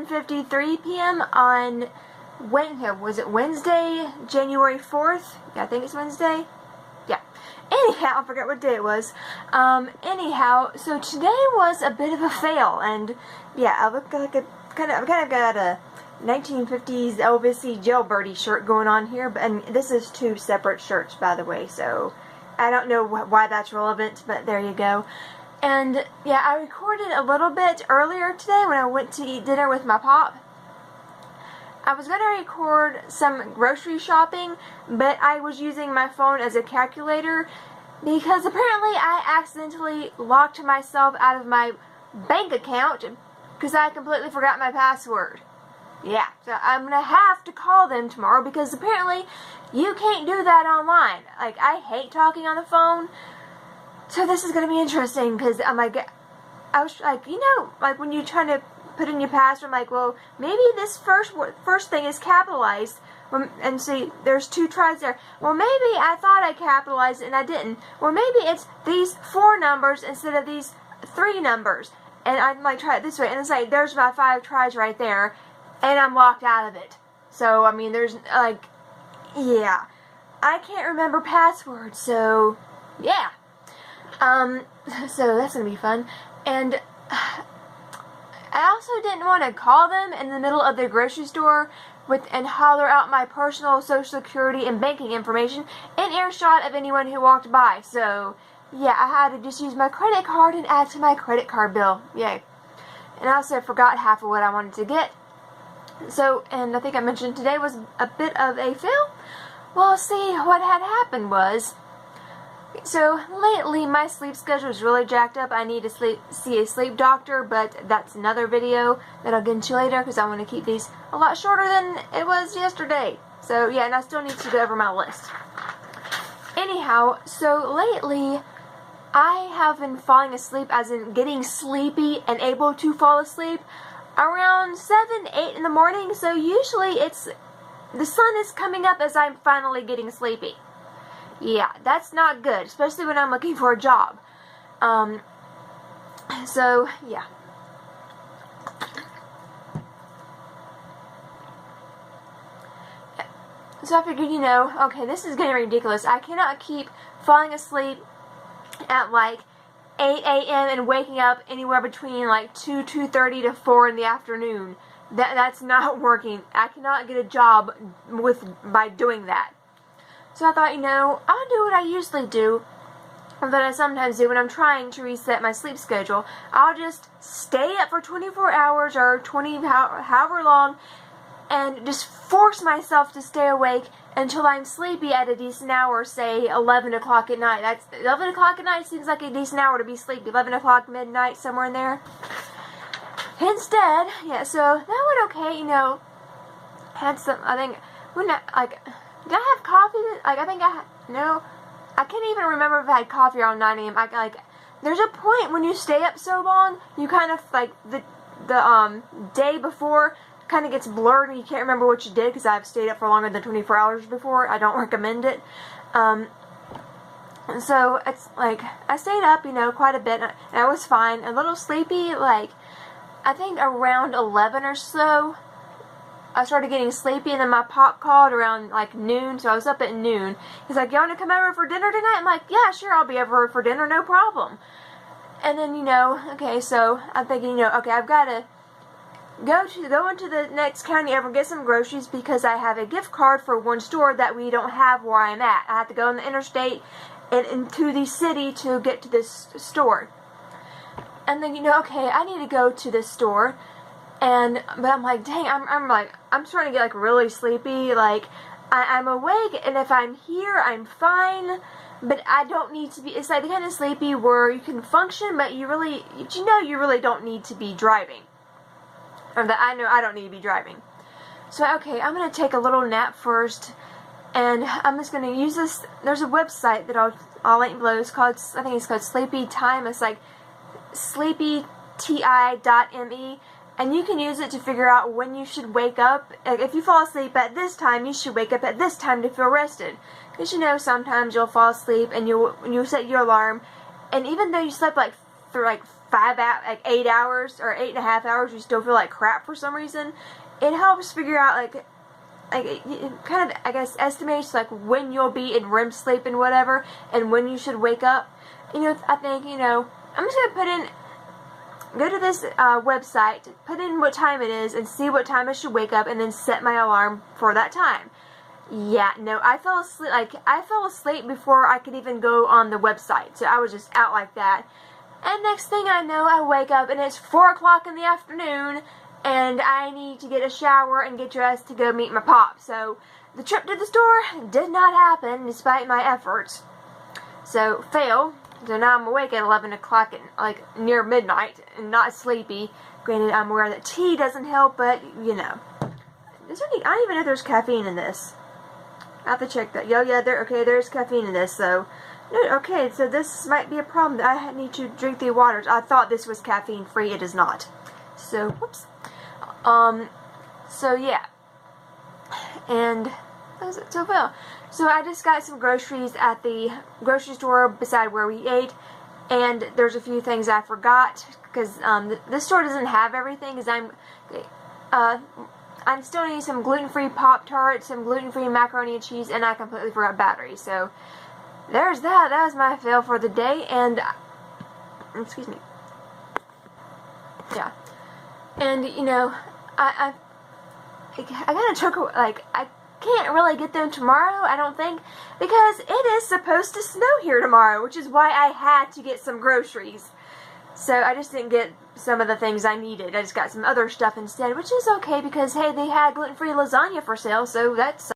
11:53 p.m. on was it Wednesday, January 4th? Yeah, I think it's Wednesday. Yeah. Anyhow, I forget what day it was. Anyhow, so today was a bit of a fail, and yeah, I look like I've kind of got a 1950s Elvis-y jailbirdie shirt going on here, and this is two separate shirts, by the way, so I don't know why that's relevant, but there you go. And yeah, I recorded a little bit earlier today when I went to eat dinner with my pop. I was going to record some grocery shopping, but I was using my phone as a calculator because apparently I accidentally locked myself out of my bank account because I completely forgot my password. Yeah, so I'm going to have to call them tomorrow because apparently you can't do that online. Like, I hate talking on the phone, so this is going to be interesting because I'm like, I was like, you know, like when you're trying to put in your password, I'm like, well, maybe this first thing is capitalized, and see, there's two tries there. Well, maybe I thought I capitalized it and I didn't. Well, maybe it's these 4 numbers instead of these 3 numbers, and I might try it this way, and it's like, there's my 5 tries right there, and I'm locked out of it. So, I mean, there's, like, yeah, I can't remember passwords, so, yeah. So that's gonna be fun, and I also didn't want to call them in the middle of the grocery store and holler out my personal social security and banking information in earshot of anyone who walked by. So, yeah, I had to just use my credit card and add to my credit card bill. Yay. And I also forgot half of what I wanted to get. So, and I think I mentioned today was a bit of a fail. Well, see, what had happened was, so lately my sleep schedule is really jacked up. I need to see a sleep doctor, but that's another video that I'll get into later because I want to keep these a lot shorter than it was yesterday. So yeah, and I still need to go over my list. Anyhow, so lately I have been falling asleep, as in getting sleepy and able to fall asleep around 7, 8 in the morning. So usually the sun is coming up as I'm finally getting sleepy. Yeah, that's not good, especially when I'm looking for a job. So, yeah. So I figured, you know, okay, this is getting ridiculous. I cannot keep falling asleep at like 8 a.m. and waking up anywhere between like 2:30 to 4 in the afternoon. That's not working. I cannot get a job by doing that. So I thought, you know, I'll do what I usually do, or that I sometimes do when I'm trying to reset my sleep schedule. I'll just stay up for 24 hours or 20, however long, and just force myself to stay awake until I'm sleepy at a decent hour, say 11 o'clock at night. That's 11 o'clock at night seems like a decent hour to be sleepy. 11 o'clock midnight, somewhere in there. Instead, yeah, so that went okay, you know. Had some, I think, when I, like, did I have coffee? Like, I think no. I can't even remember if I had coffee around 9 a.m. There's a point when you stay up so long, you kind of, like, the day before kind of gets blurred and you can't remember what you did, because I've stayed up for longer than 24 hours before. I don't recommend it. So, it's, like, I stayed up, you know, quite a bit, and I was fine. A little sleepy, like, I think around 11 or so. I started getting sleepy, and then my pop called around like noon, so I was up at noon. He's like, you want to come over for dinner tonight? I'm like, yeah, sure, I'll be over for dinner, no problem. And then, you know, okay, so I'm thinking, you know, okay, I've got to go into the next county over and get some groceries because I have a gift card for one store that we don't have where I'm at. I have to go on the interstate and into the city to get to this store. And then, you know, okay, I need to go to this store. But I'm like, dang, I'm starting to get like really sleepy. Like, I'm awake, and if I'm here, I'm fine. But I don't need to be. It's like the kind of sleepy where you can function, but you really don't need to be driving. Or that I know I don't need to be driving. So okay, I'm gonna take a little nap first, and I'm just gonna use this. There's a website that I'll link below. It's called, I think it's called Sleepy Time. It's like sleepyti.me. And you can use it to figure out when you should wake up. Like, if you fall asleep at this time, you should wake up at this time to feel rested. Because, you know, sometimes you'll fall asleep and you'll set your alarm, and even though you slept like for like like 8 hours or 8.5 hours, you still feel like crap for some reason, it helps figure out like it kind of, I guess, estimates like when you'll be in REM sleep and whatever, and when you should wake up. You know, I think, you know, I'm just gonna go to this website, put in what time it is, and see what time I should wake up, and then set my alarm for that time. Yeah, no, I fell asleep before I could even go on the website, so I was just out like that. And next thing I know, I wake up and it's 4 o'clock in the afternoon, and I need to get a shower and get dressed to go meet my pop. So the trip to the store did not happen despite my efforts. So fail. So now I'm awake at 11 o'clock at like near midnight and not sleepy. Granted, I'm aware that tea doesn't help, but you know. I don't even know if there's caffeine in this. I have to check that. Yeah, there's caffeine in this, so. No, okay, so this might be a problem. I need to drink the waters. I thought this was caffeine free. It is not. So, whoops. So yeah. And that was it. So I just got some groceries at the grocery store beside where we ate, and there's a few things I forgot because this store doesn't have everything. Because I'm still needing some gluten-free Pop-Tarts, some gluten-free macaroni and cheese, and I completely forgot batteries. So there's that. That was my fail for the day, and excuse me. Yeah, and you know, I kind of took, like, I can't really get them tomorrow, I don't think, because it is supposed to snow here tomorrow, which is why I had to get some groceries. So I just didn't get some of the things I needed. I just got some other stuff instead, which is okay because, hey, they had gluten-free lasagna for sale, so that's